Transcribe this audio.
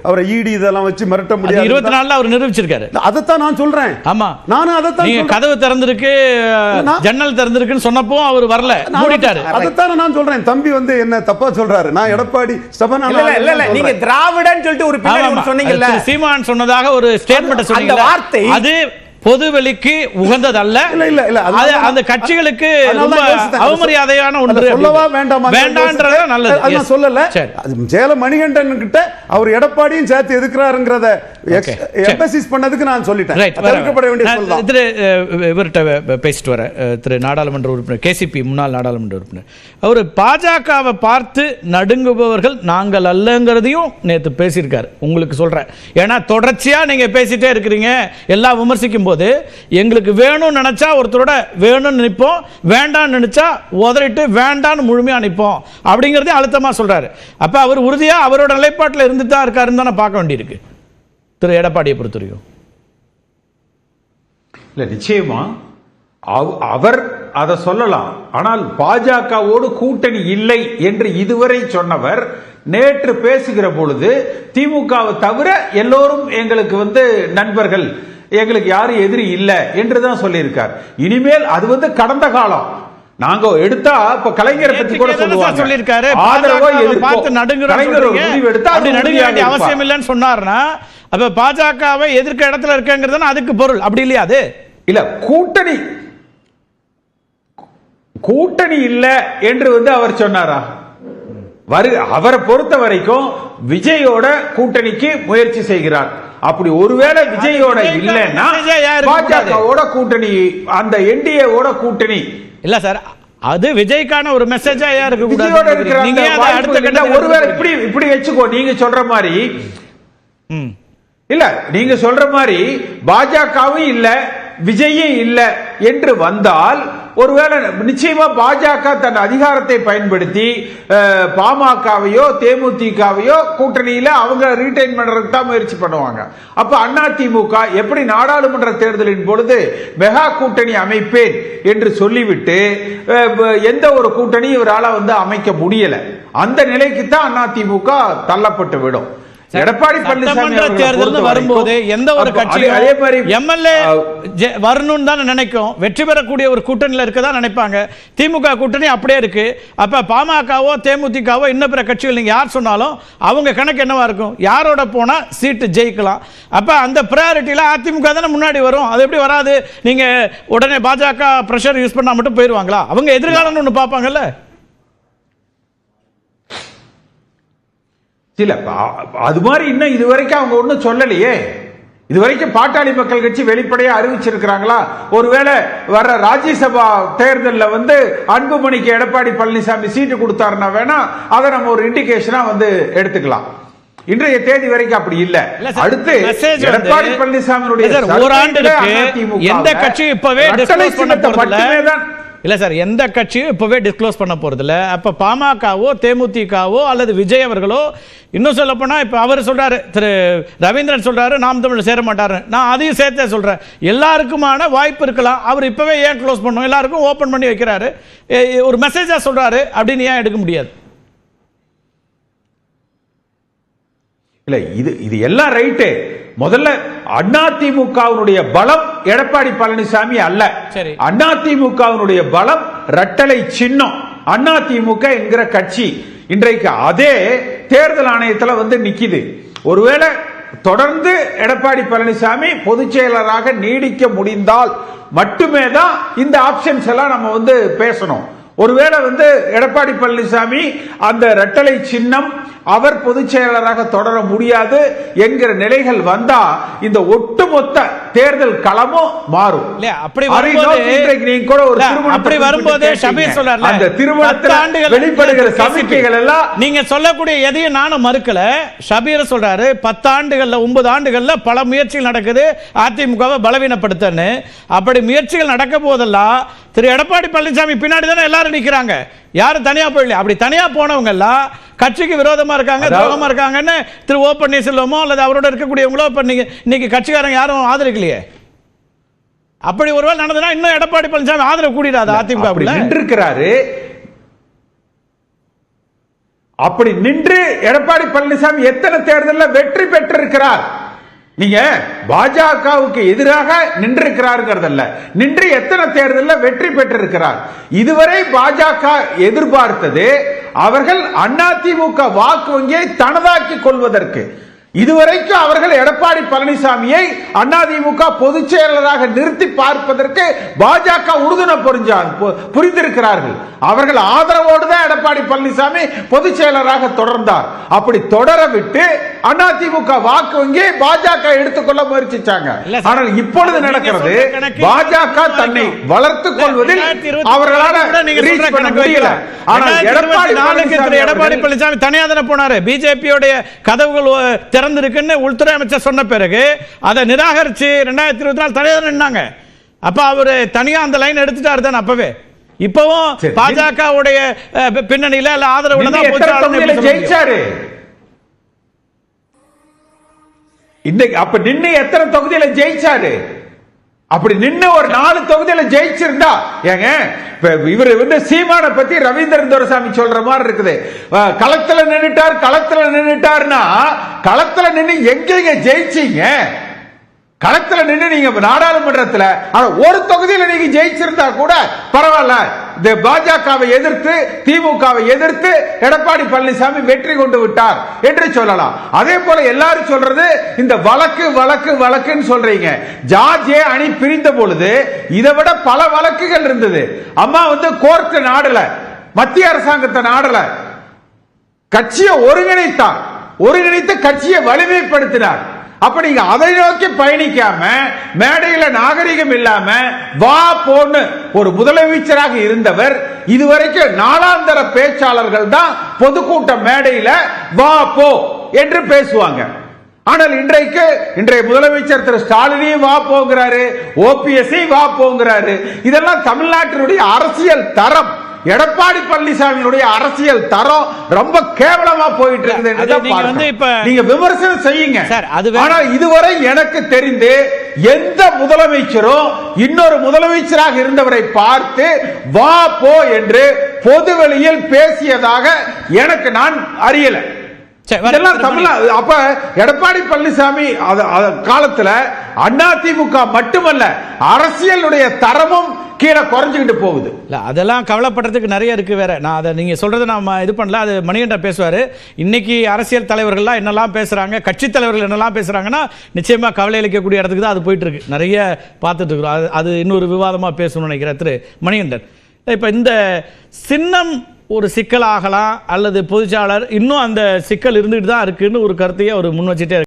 அவரை ஈடி இதெல்லாம் வச்சு மிரட்ட முடியாது. 24 அவர் நிரூபிச்சிருக்காரு. அதைத்தான் நான் சொல்றேன். ஆமா, நானும் அதைத்தான். நீங்க கதவு திறந்திருக்கு, ஜன்னல் திறந்திருக்குன்னு சொன்னப்போ அவர் வரல, மூடிட்டாரு. அதைத்தான் நான் சொல்றேன். தம்பி வந்து என்ன தப்பா சொல்றாரு. நான் எடப்பாடி இல்ல நீங்க திராவிடன் சொல்லிட்டு ஒரு பின்னாடி சொன்னீங்கல்ல, சீமான் சொன்னதாக ஒரு ஸ்டேட்மென்ட் சொன்னீங்க. அந்த வார்த்தை அது பொதுவெளிக்கு உகந்ததல்ல. அந்த கட்சிகளுக்கு அவமரியாதையான ஒன்று. சொல்லவா வேண்டாமா? வேண்டாம்ன்றத நல்லது. நான் சொல்லல. சேலம் மணிகண்டன் கிட்ட அவர் எடப்பாடியும் சேர்த்து எதுக்குறாருங்கறத எம்பசிஸ் பண்ணதுக்கு நான் சொல்லிட்டேன். தவிர்க்கப்பட வேண்டிய சொல்லலாம். இவர்கிட்ட பேசிட்டு வர திரு நாடாளுமன்ற உறுப்பினர் கேசிபி, முன்னாள் நாடாளுமன்ற உறுப்பினர், அவர் பாஜகவை பார்த்து நடுங்குபவர்கள் நாங்கள் அல்லங்கிறதையும் நேற்று பேசியிருக்காரு. உங்களுக்கு சொல்றேன், ஏன்னா தொடர்ச்சியா நீங்க பேசிட்டே இருக்கிறீங்க. எல்லாம் விமர்சிக்கும் போது எங்களுக்கு வேணும்னு நினைச்சா ஒருத்தரோட வேணும்னு நினைப்போம், வேண்டாம்னு நினைச்சா உதறிட்டு வேண்டாம்னு முழுமையா நிற்போம் அப்படிங்கறதே அழுத்தமா சொல்றாரு. அப்ப அவர் உறுதியா அவரோட நிலைப்பாட்டில் இருந்துட்டு தான் இருக்காருன்னு தானே பார்க்க வேண்டியிருக்கு திரு எடப்பாடியை பொறுத்தவரைக்கும். இல்ல, நிச்சயமா அவர் அதை சொல்லலாம். ஆனால் பாஜகவோடு கூட்டணி இல்லை என்று இதுவரை சொன்னவர் நேற்று பேசுகிற பொழுது திமுகவை தவிர எல்லோரும் எங்களுக்கு வந்து நண்பர்கள், எங்களுக்கு யாரும் எதிரி இல்லை என்றுதான் சொல்லியிருக்கார். இனிமேல் அது வந்து கடந்த காலம். நாங்க எடுத்தா இப்ப கலைஞரை பத்தி கூட சொல்லியிருக்காரு. அவசியம் இல்லைன்னு சொன்னார்னா அப்ப பாஜகவை எதிர்க்க இடத்துல இருக்கங்கிறது அதுக்கு பொருள். அப்படி இல்லையா? அது இல்ல, கூட்டணி இல்ல என்று வந்து அவர் சொன்னாரா? அவரை பொறுத்த வரைக்கும் விஜயோட கூட்டணிக்கு முயற்சி செய்கிறார். அப்படி ஒருவேளை விஜயோட இல்லைன்னா பாஜகவோட கூட்டணி, அந்த என்டிஏ ஓட கூட்டணி இல்ல சார். அது விஜய்க்கான ஒரு மெசேஜா இருக்கு. விஜயோட இருக்கிற ஒருவேளை இப்படி வச்சுக்கோ. நீங்க சொல்ற மாதிரி இல்ல, நீங்க சொல்ற மாதிரி பாஜகவும் இல்ல விஜயும் இல்ல என்று வந்தால் ஒருவேளை நிச்சயமா பாஜக தன் அதிகாரத்தை பயன்படுத்தி பாமகவையோ தேமுதிகவையோ கூட்டணியில அவங்க ரீடைன் பண்றதுக்கு தான் முயற்சி பண்ணுவாங்க. அப்ப அதிமுக எப்படி நாடாளுமன்ற தேர்தலின் பொழுது மெகா கூட்டணி அமைப்பேன் என்று சொல்லிவிட்டு எந்த ஒரு கூட்டணி இவரால வந்து அமைக்க முடியல. அந்த நிலைக்கு தான் அதிமுக தள்ளப்பட்டு விடும். எடப்பாடி பழனிசாமி தேர்தல் வரும்போது எந்த ஒரு கட்சியும் அதே மாதிரி எம்எல்ஏ வரணும்னு தான் நினைக்கும். வெற்றி பெறக்கூடிய ஒரு கூட்டணியில் இருக்கதான் நினைப்பாங்க. திமுக கூட்டணி அப்படியே இருக்கு. அப்ப பாமகவோ தேமுதிகவோ இன்னும் பிற கட்சிகள் நீங்க யார் சொன்னாலும் அவங்க கணக்கு என்னவா இருக்கும்? யாரோட போனா சீட்டு ஜெயிக்கலாம். அப்ப அந்த பிரையாரிட்டியில அதிமுக தானே முன்னாடி வரும். அது எப்படி வராது? நீங்க உடனே பாஜக பிரஷர் யூஸ் பண்ணா மட்டும் போயிருவாங்களா? அவங்க எதிர்காலம் ஒன்று பார்ப்பாங்கல்ல. இல்ல, அது மாதிரி இன்னும் இதுவரைக்கும் அவங்க ஒன்றும் சொல்லலையே. இதுவரைக்கும் பாட்டாளி மக்கள் கட்சி வெளிப்படையா அறிவிச்சிருக்கிறாங்களா? ஒருவேளை வர்ற ராஜ்யசபா தேர்தலில் வந்து அன்புமணிக்கு எடப்பாடி பழனிசாமி சீட்டு கொடுத்தாருன்னா வேணா அதை நம்ம ஒரு இண்டிகேஷனா வந்து எடுத்துக்கலாம். இன்றைய தேதி வரைக்கும் அப்படி இல்ல. அடுத்து எடப்பாடி பழனிசாமியுடைய எந்த கட்சி இப்பவே இல்ல சார், எந்த கட்சியும் இப்பவே டிஸ்க்ளோஸ் பண்ண போறதில்ல. அப்ப பாமகவோ தேமுதிகவோ அல்லது விஜய் அவர்களோ, இன்னும் சொல்ல போனா இப்ப அவர் சொல்றாரு, திரு ரவீந்திரன் சொல்றாரு நாம் தமிழ் சேர மாட்டாரு. நான் அதையும் சேர்த்தே சொல்றேன். எல்லாருக்குமான வாய்ப்பு இருக்கலாம். அவர் இப்பவே ஏன் க்ளோஸ் பண்ணும்? எல்லாருக்கும் ஓபன் பண்ணி வைக்கிறாரு. ஒரு மெசேஜா சொல்றாரு அப்படின்னு ஏன் எடுக்க முடியாது? இல்ல, இது எல்லாம் ரைட்டு. முதல்ல அதிமுகவினுடைய பலம் எடப்பாடி பழனிசாமி அல்ல. அதிமுகவினுடைய பலம் இரட்டலை சின்னம். அதிமுக என்கிற கட்சி இன்றைக்கு அதே தேர்தல் ஆணையத்தில் வந்து நிக்குது. ஒருவேளை தொடர்ந்து எடப்பாடி பழனிசாமி பொதுச் செயலராக நீடிக்க முடிந்தால் மட்டுமே தான் இந்த ஆப்ஷன்ஸ் எல்லாம் நம்ம வந்து பேசணும். ஒருவேளை வந்து எடப்பாடி பழனிசாமி அந்த இரட்டலை சின்னம் அவர் பொதுச் செயலராக தொடர முடியாது என்கிற நிலைகள் வந்தா இந்த ஒட்டுமொத்த தேர்தல் களமும் மாறும். அப்படி வரும்போது அந்த திருமணத்தில் வெளிப்படுகிற சமிக்கைகள் எல்லாம் நீங்க சொல்லக்கூடிய எதையும் நானும் மறுக்கல. ஷபீர் சொல்றாரு 10 ஆண்டுகள்ல 9 ஆண்டுகள்ல பல முயற்சிகள் நடக்குது அதிமுகவை பலவீனப்படுத்தன்னு. அப்படி முயற்சிகள் நடக்க போதெல்லாம் திரு எடப்பாடி பழனிசாமி பின்னாடி தானே எல்லாரும் நிக்கிறாங்க. யாரும் தனியா போயிடல. அப்படி தனியா போனவங்க எல்லாம் கட்சிக்கு விரோதமா இருக்காங்க, துரோகமா இருக்காங்கன்னு திரு ஓ பன்னீர்செல்வமோ அல்லது அவரோட இருக்கக்கூடியவங்களோ இப்ப இன்னைக்கு கட்சிக்காரங்க யாரும் ஆதரிக்கலையே. அப்படி ஒருவேளை நடந்ததுன்னா இன்னும் எடப்பாடி பழனிசாமி ஆதரவு கூடிடாது அதிமுக நின்றிருக்கிறாரு. அப்படி நின்று எடப்பாடி பழனிசாமி எத்தனை தேர்தலில் வெற்றி பெற்றிருக்கிறார்? நீங்க பாஜகவுக்கு எதிராக நின்றிருக்கிறார்ங்கிறதல்ல, நின்று எத்தனை தேர்தலில் வெற்றி பெற்றிருக்கிறார்? இதுவரை பாஜக எதிர்பார்த்தது அவர்கள் அதிமுக வாக்கு வங்கியை தனதாக்கி கொள்வதற்கு. இதுவரைக்கும் அவர்கள் எடப்பாடி பழனிசாமியை அதிமுக பொதுச் செயலராக நிறுத்தி பார்ப்பதற்கு பாஜக உறுதுணை புரிந்திருக்கிறார்கள். அவர்கள் ஆதரவோடு தான் எடப்பாடி பழனிசாமி பொதுச் செயலராக தொடர்ந்தார். அப்படி தொடர விட்டு அதிமுக வாக்கு வங்கியை பாஜக எடுத்துக்கொள்ள முயற்சிச்சாங்க. ஆனால் இப்பொழுது நடக்கிறது, பாஜக தன்னை வளர்த்துக் கொள்வதில் அவர்களால் முடியல. ஆனால் எடப்பாடி பழனிசாமி தனியாக போனாரு. பிஜேபியோட கதவுகள் திறந்திருக்குன்னு உள்துறை அமைச்சர் சொன்ன பிறகு அதை நிராகரிச்சு 2024 தனியாக நின்னாங்க. அப்ப அவரு தனியா அந்த லைன் எடுத்துட்டாரு தான் அப்பவே. இப்பவும் பாஜகவுடைய பின்னணியில ஆதரவு ஜெயிச்சாரு. இன்னைக்கு அப்ப நின்னு எத்தனை தொகுதியில ஜெயிச்சாரு? அப்படி நின்னு ஒரு 4 தொகுதியில ஜெயிச்சிருந்தா ஏங்க, இவரு சீமான பத்தி ரவீந்திரன் துரைசாமி சொல்ற மாதிரி இருக்குது. களத்துல நின்னுட்டாருன்னா களத்துல நின்னு எங்க ஜெயிச்சீங்க? களத்துல நின்று நீங்க நாடாளுமன்றத்துல ஒரு தொகுதியில நீங்க ஜெயிச்சிருந்தா கூட பரவாயில்ல. இந்த பாஜகவை எதிர்த்து திமுகவை எதிர்த்து எடப்பாடி பழனிசாமி வெற்றி கொண்டு விட்டார் என்று சொல்லலாம். அதே போல எல்லாரும் சொல்றது இந்த வழக்குன்னு சொல்றீங்க. ஜார்ஜ் அணி பிரிந்த பொழுது இதை விட பல வழக்குகள் இருந்தது. அம்மா கோர்ட் நாடல, மத்திய அரசாங்கத்தை நாடல, கட்சியை ஒருங்கிணைத்து கட்சியை வலிமைப்படுத்தினார். அப்ப நீங்க அதை நோக்கி பயணிக்காம மேடையில நாகரிகம் இல்லாம வா போன்னு ஒரு முதலமைச்சராக இருந்தவர் இதுவரைக்கும் நாளாந்தர பேச்சாளர்கள் தான் பொதுக்கூட்ட மேடையில வா போ என்று பேசுவாங்க. ஆனால் இன்றைய முதலமைச்சர் திரு ஸ்டாலினையும் வா போங்கிறாரு, ஓபிஎஸ் வா போங்கிறாரு. இதெல்லாம் தமிழ்நாட்டினுடைய அரசியல் தரம், எடப்பாடி பழனிசாமியுடைய அரசியல் தரம் ரொம்ப கேவலமா போயிட்டு இருக்குது. நீங்க விமர்சனம் செய்யுங்க. ஆனால் இதுவரை எனக்கு தெரிந்து எந்த முதலமைச்சரும் இன்னொரு முதலமைச்சராக இருந்தவரை பார்த்து வா போ என்று பொதுவெளியில் பேசியதாக எனக்கு நான் அறியல. அப்ப எடப்பாடி பழனிசாமி காலத்துல அதிமுக மட்டுமல்ல அரசியலுடைய தரமும் கீழே குறைஞ்சுக்கிட்டு போகுது. அதெல்லாம் கவலைப்படுறதுக்கு நிறைய இருக்கு. வேற நான் அதை நீங்க சொல்றது நாம இது பண்ணல. அது மணிகண்டன் பேசுவாரு. இன்னைக்கு அரசியல் தலைவர்கள்லாம் என்னெல்லாம் பேசுறாங்க, கட்சி தலைவர்கள் என்னெல்லாம் பேசுறாங்கன்னா நிச்சயமா கவலை அளிக்கக்கூடிய இடத்துக்கு தான் அது போயிட்டு இருக்கு. நிறைய பார்த்துட்டு இருக்கிறோம். அது இன்னொரு விவாதமா பேசணும்னு நினைக்கிறேன் திரு மணிகண்டன். இப்ப இந்த சின்னம் ஒரு சிக்கலாகலாம் அல்லது பொதுச்சாளர் இன்னும் அந்த சிக்கல் இருந்துட்டு தான் இருக்குன்னு ஒரு கருத்தையே அவர் முன் வச்சுட்டே